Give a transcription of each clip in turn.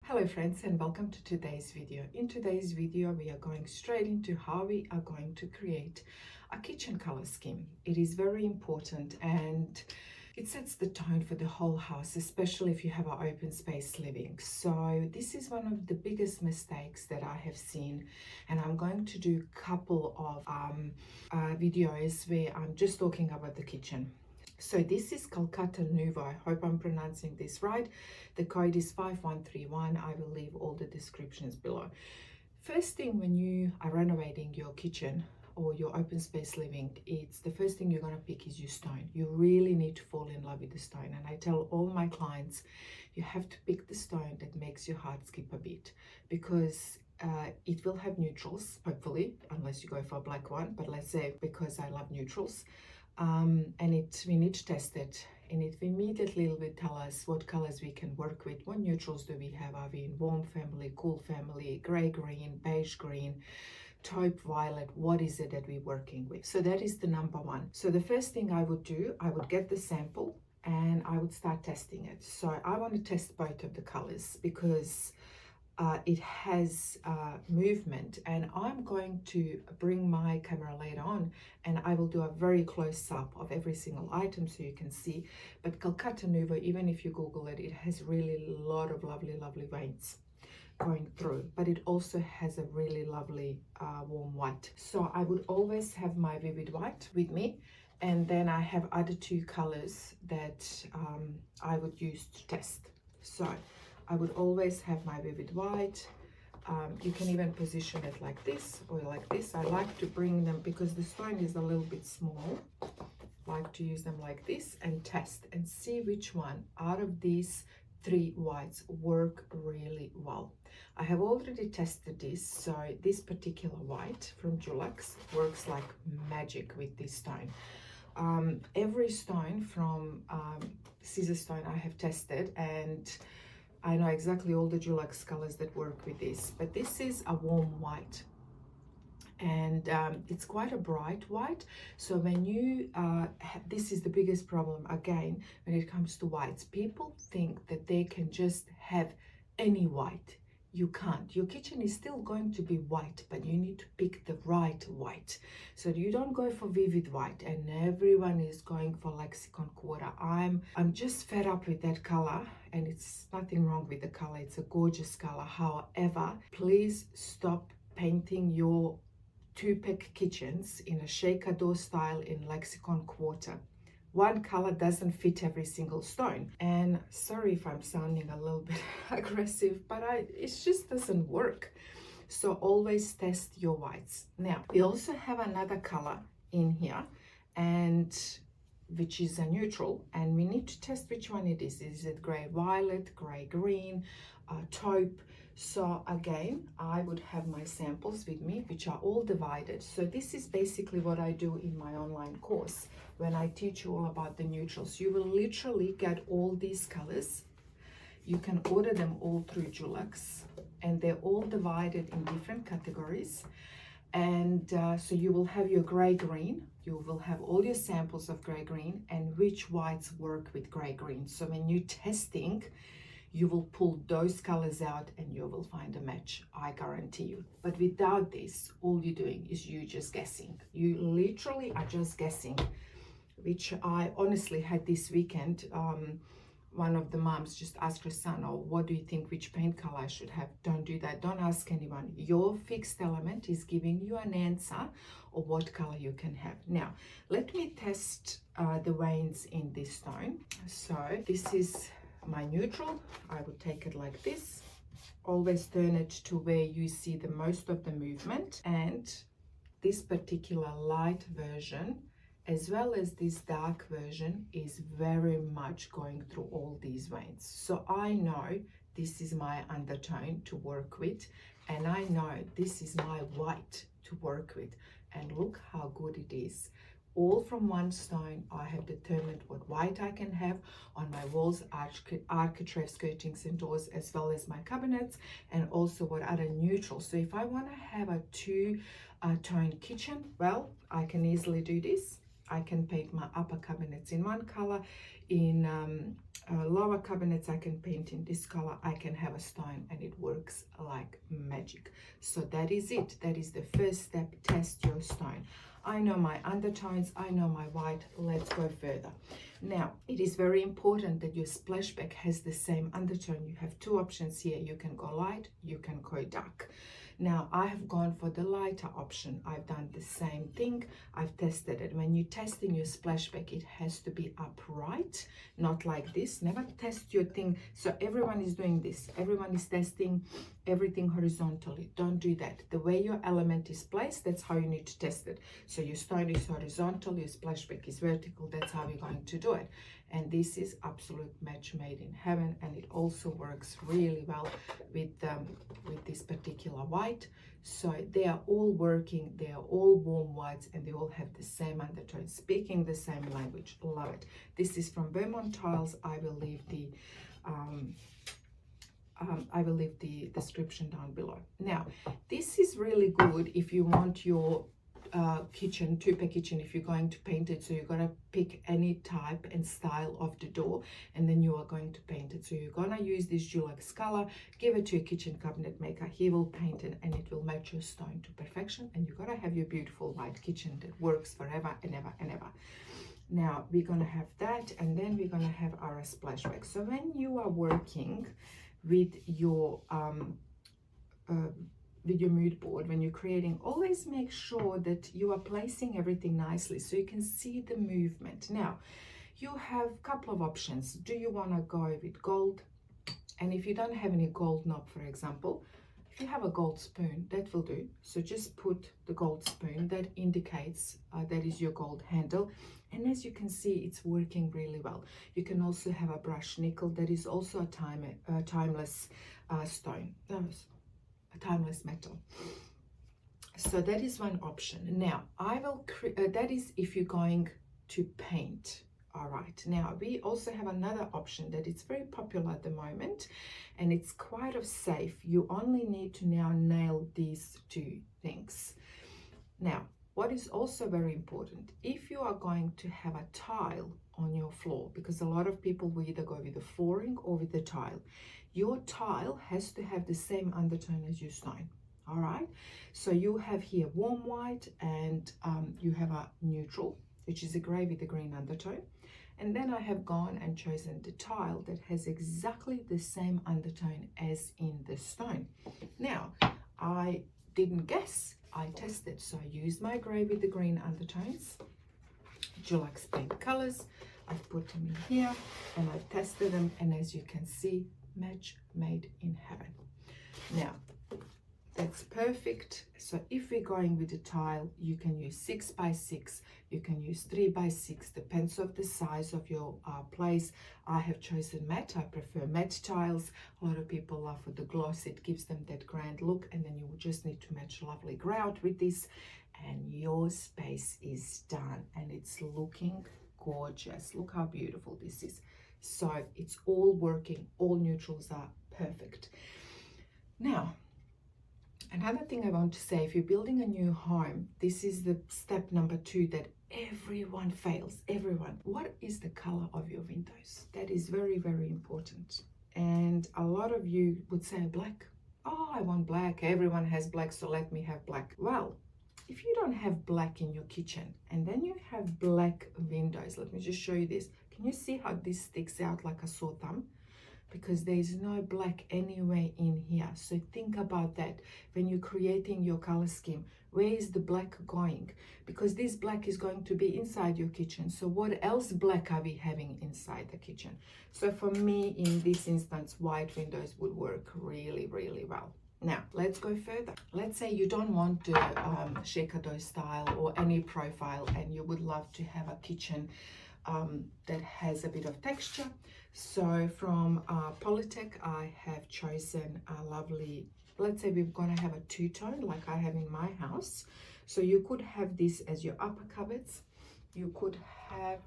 Hello friends, and welcome to today's video. In today's video we are going straight into how we are going to create a kitchen color scheme. It is very important and it sets the tone for the whole house, especially if you have an open space living. So this is one of the biggest mistakes that I have seen, and I'm going to do a couple of videos where I'm just talking about the kitchen. So this is Calcutta Nuvo. I hope I'm pronouncing this right. The code is 5131. I will leave all the descriptions below. First thing when you are renovating your kitchen or your open space living, it's the first thing you're going to pick is your stone. You really need to fall in love with the stone. And I tell all my clients, you have to pick the stone that makes your heart skip a bit, because it will have neutrals, hopefully, unless you go for a black one. But let's say, because I love neutrals, and we need to test it, and it immediately will tell us what colors we can work with. What neutrals do we have? Are we in warm family, cool family, gray green, beige green, taupe violet? What is it that we're working with? So that is the number one. So the first thing I would do, I would get the sample and I would start testing it. So I want to test both of the colors because it has movement, and I'm going to bring my camera later on and I will do a very close up of every single item so you can see. But Calcutta Nuvo, even if you Google it, it has really a lot of lovely veins going through, but it also has a really lovely warm white. So I would always have my vivid white with me, and then I have other two colors that I would use to test. So I would always have my vivid white. You can even position it like this or like this. I like to bring them, because the stone is a little bit small, I like to use them like this and test and see which one out of these three whites work really well. I have already tested this, so this particular white from Dulux works like magic with this stone. Every stone from Caesarstone I have tested, and I know exactly all the Dulux colors that work with this, but this is a warm white, and it's quite a bright white. So when you this is the biggest problem again when it comes to whites. People think that they can just have any white. You can't. Your kitchen is still going to be white, but you need to pick the right white. So you don't go for vivid white, and everyone is going for lexicon quarter. I'm just fed up with that color, and it's nothing wrong with the color. It's a gorgeous color. However, please stop painting your two-pick kitchens in a shaker door style in lexicon quarter. One color doesn't fit every single stone. And sorry if I'm sounding a little bit aggressive, but it just doesn't work. So always test your whites. Now, we also have another color in here, and which is a neutral, and we need to test which one it is. Is it gray violet, gray green, taupe? So again, I would have my samples with me, which are all divided. So this is basically what I do in my online course when I teach you all about the neutrals. You will literally get all these colors. You can order them all through Dulux, and they're all divided in different categories. And so you will have your gray green, you will have all your samples of gray green and which whites work with gray green. So when you're testing, you will pull those colors out and you will find a match, I guarantee you. But without this, all you're doing is you just guessing. You literally are just guessing, which I honestly had this weekend. One of the moms just asked her son, oh, what do you think, which paint color I should have? Don't do that. Don't ask anyone. Your fixed element is giving you an answer of what color you can have. Now, let me test the veins in this stone. So this is my neutral. I would take it like this. Always turn it to where you see the most of the movement. And this particular light version, as well as this dark version, is very much going through all these veins. So I know this is my undertone to work with, and I know this is my white to work with. And look how good it is. All from one stone. I have determined what white I can have on my walls, architrave, skirtings and doors, as well as my cabinets, and also what other neutrals. So if I want to have a two-tone kitchen, well, I can easily do this. I can paint my upper cabinets in one color. In lower cabinets, I can paint in this color. I can have a stone and like magic. So that is it. That is the first step. Test your stone. I know my undertones, I know my white. Let's go further. Now, it is very important that your splashback has the same undertone. You have two options here. You can go light, you can go dark. Now, I have gone for the lighter option. I've done the same thing. I've tested it. When you're testing your splashback, it has to be upright, not like this. Never test your thing. So everyone is doing this. Everyone is testing everything horizontally. Don't do that. The way your element is placed, that's how you need to test it. So your stone is horizontal, your splashback is vertical. That's how you're going to do it. And this is absolute match made in heaven, and it also works really well with this particular white. So they are all working, they are all warm whites, and they all have the same undertone, speaking the same language. Love it. This is from Beaumont tiles. I will leave the description down below. Now, this is really good if you want your kitchen, two-pair kitchen, if you're going to paint it. So you're going to pick any type and style of the door, and then you are going to paint it. So you're going to use this Dulux color, give it to your kitchen cabinet maker. He will paint it, and it will match your stone to perfection, and you're going to have your beautiful white kitchen that works forever and ever and ever. Now we're going to have that, and then we're going to have our splashback. So when you are working with your mood board, when you're creating, always make sure that you are placing everything nicely so you can see the movement. Now, you have a couple of options. Do you want to go with gold? And if you don't have any gold knob, for example, if you have a gold spoon, that will do. So just put the gold spoon. That indicates that is your gold handle. And as you can see, it's working really well. You can also have a brushed nickel. That is also a timeless stone. A timeless metal. So that is one option. Now I will that is if you're going to paint. All right, now we also have another option that is very popular at the moment, and it's quite safe. You only need to now nail these two things. Now, what is also very important, if you are going to have a tile on your floor, because a lot of people will either go with the flooring or with the tile, your tile has to have the same undertone as your stone. All right, so you have here warm white, and you have a neutral, which is a gray with a green undertone. And then I have gone and chosen the tile that has exactly the same undertone as in the stone. Now, I didn't guess, I tested. So I used my gray with the green undertones, Dulux paint colors. I've put them in here and I've tested them, and as you can see, match made in heaven. Now, that's perfect. So if we're going with the tile, you can use 6 by 6, you can use 3 by 6, depends on the size of your place. I have chosen matte. I prefer matte tiles. A lot of people love for the gloss. It gives them that grand look, and then you just need to match lovely grout with this, and your space is done, and it's looking gorgeous. Look how beautiful this is. So it's all working, all neutrals are perfect. Now, another thing I want to say, if you're building a new home, this is the step number 2 that everyone fails, everyone. What is the color of your windows? That is very, very important. And a lot of you would say black. Oh, I want black. Everyone has black, so let me have black. Well, if you don't have black in your kitchen and then you have black windows, let me just show you this. Can you see how this sticks out like a sore thumb? Because there is no black anywhere in here. So think about that when you're creating your color scheme. Where is the black going? Because this black is going to be inside your kitchen. So what else black are we having inside the kitchen? So for me, in this instance, white windows would work really, really well. Now, let's go further. Let's say you don't want the Shaker style or any profile, and you would love to have a kitchen that has a bit of texture. So from Polytech, I have chosen a lovely, let's say we're going to have a two-tone like I have in my house. So you could have this as your upper cupboards. You could have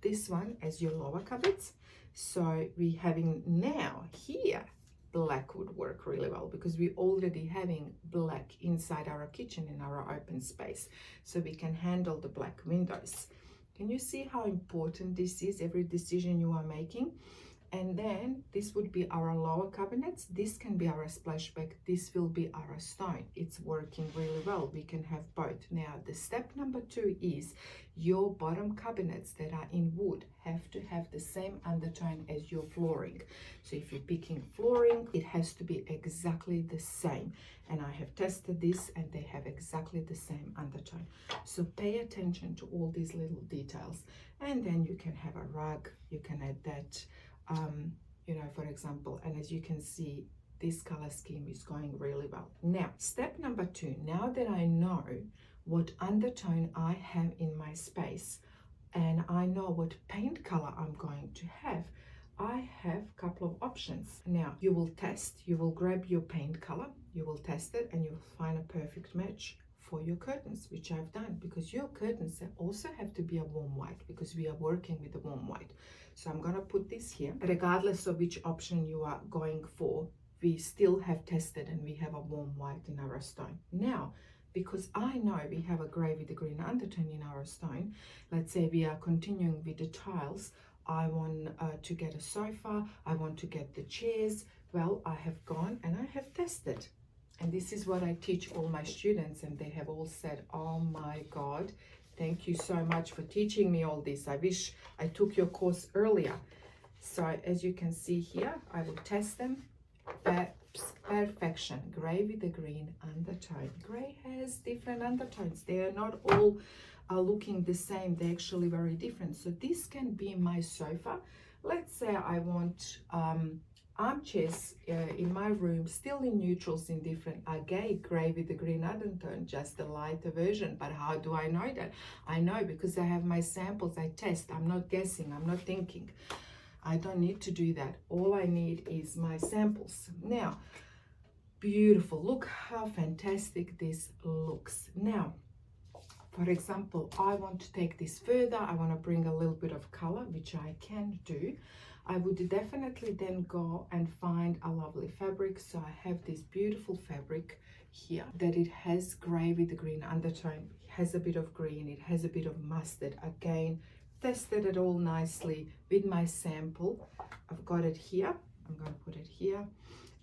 this one as your lower cupboards. So we're having now here, black would work really well because we're already having black inside our kitchen in our open space. So we can handle the black windows. Can you see how important this is, every decision you are making? And then this would be our lower cabinets. This can be our splashback. This will be our stone. It's working really well. We can have both. Now, the step number 2 is your bottom cabinets that are in wood have to have the same undertone as your flooring. So if you're picking flooring, it has to be exactly the same. And I have tested this and they have exactly the same undertone. So pay attention to all these little details. And then you can have a rug. You can add that. You know, for example, and as you can see, this color scheme is going really well. Now, step number 2, now that I know what undertone I have in my space and I know what paint color I'm going to have, I have a couple of options. Now, you will test, you will grab your paint color, you will test it, and you'll find a perfect match for your curtains, which I've done, because your curtains also have to be a warm white because we are working with a warm white. So I'm going to put this here. Regardless of which option you are going for, we still have tested and we have a warm white in our stone. Now, because I know we have a grey with a green undertone in our stone, let's say we are continuing with the tiles, I want to get a sofa, I want to get the chairs. Well, I have gone and I have tested. And this is what I teach all my students, and they have all said, oh my God, thank you so much for teaching me all this. I wish I took your course earlier. So as you can see here, I will test them. Perfection. Grey with the green undertone. Grey has different undertones. They are not all looking the same. They're actually very different. So this can be my sofa. Let's say I want armchairs in my room, still in neutrals, in different, again, grey with the green undertone, just a lighter version. But how do I know that? I know because I have my samples. I test. I'm not guessing. I'm not thinking. I don't need to do that. All I need is my samples. Now, beautiful. Look how fantastic this looks. Now, for example, I want to take this further. I want to bring a little bit of color, which I can do. I would definitely then go and find a lovely fabric. So I have this beautiful fabric here that it has grey with the green undertone. It has a bit of green. It has a bit of mustard. Again, tested it all nicely with my sample. I've got it here. I'm going to put it here.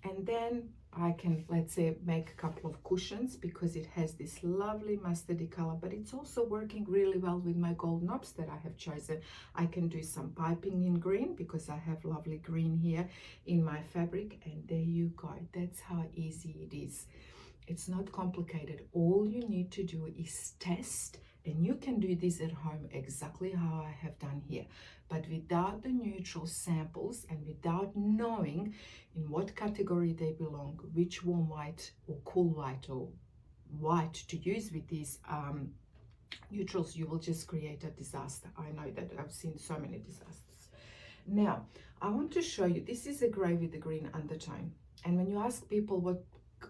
And then I can, let's say, make a couple of cushions because it has this lovely mustardy color, but it's also working really well with my gold knobs that I have chosen. I can do some piping in green because I have lovely green here in my fabric. And there you go. That's how easy it is. It's not complicated. All you need to do is test, and you can do this at home exactly how I have done here. But without the neutral samples and without knowing in what category they belong, which warm white or cool white or white to use with these neutrals, you will just create a disaster. I know that. I've seen so many disasters. Now, I want to show you, this is a grey with a green undertone. And when you ask people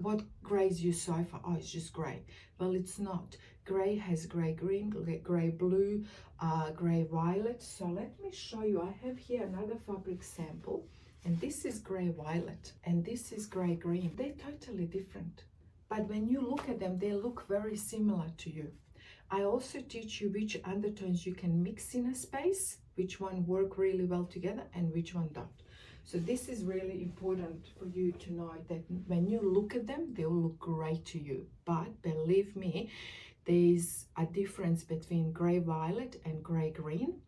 what grays your sofa, oh, it's just grey. Well, it's not. Grey has grey green, grey blue, grey violet. So let me show you. I have here another fabric sample, and this is grey violet and this is grey green. They're totally different, but when you look at them, they look very similar to you. I also teach you which undertones you can mix in a space, which one work really well together and which one don't. So this is really important for you to know that when you look at them, they will look great to you. But believe me, there's a difference between grey violet and grey green.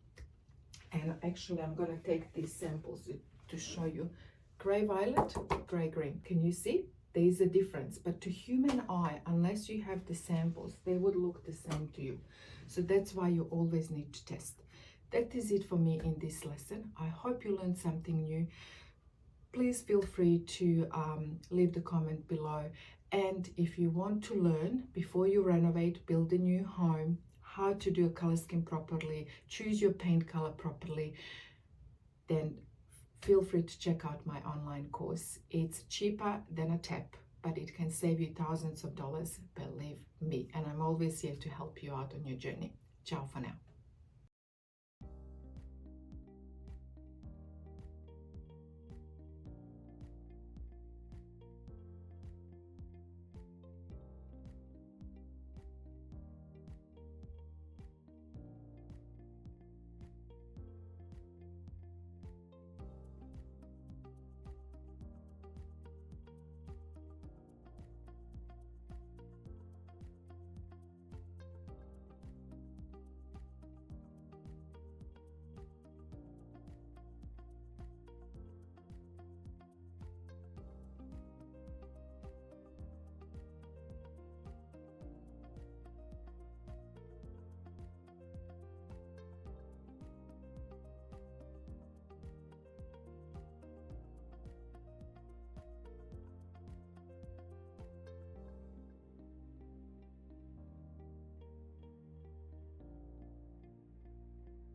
And actually, I'm going to take these samples to show you. Grey violet, grey green. Can you see? There is a difference. But to human eye, unless you have the samples, they would look the same to you. So that's why you always need to test. That is it for me in this lesson. I hope you learned something new. Please feel free to leave the comment below. And if you want to learn before you renovate, build a new home, how to do a color scheme properly, choose your paint color properly, then feel free to check out my online course. It's cheaper than a tap, but it can save you thousands of dollars, believe me. And I'm always here to help you out on your journey. Ciao for now.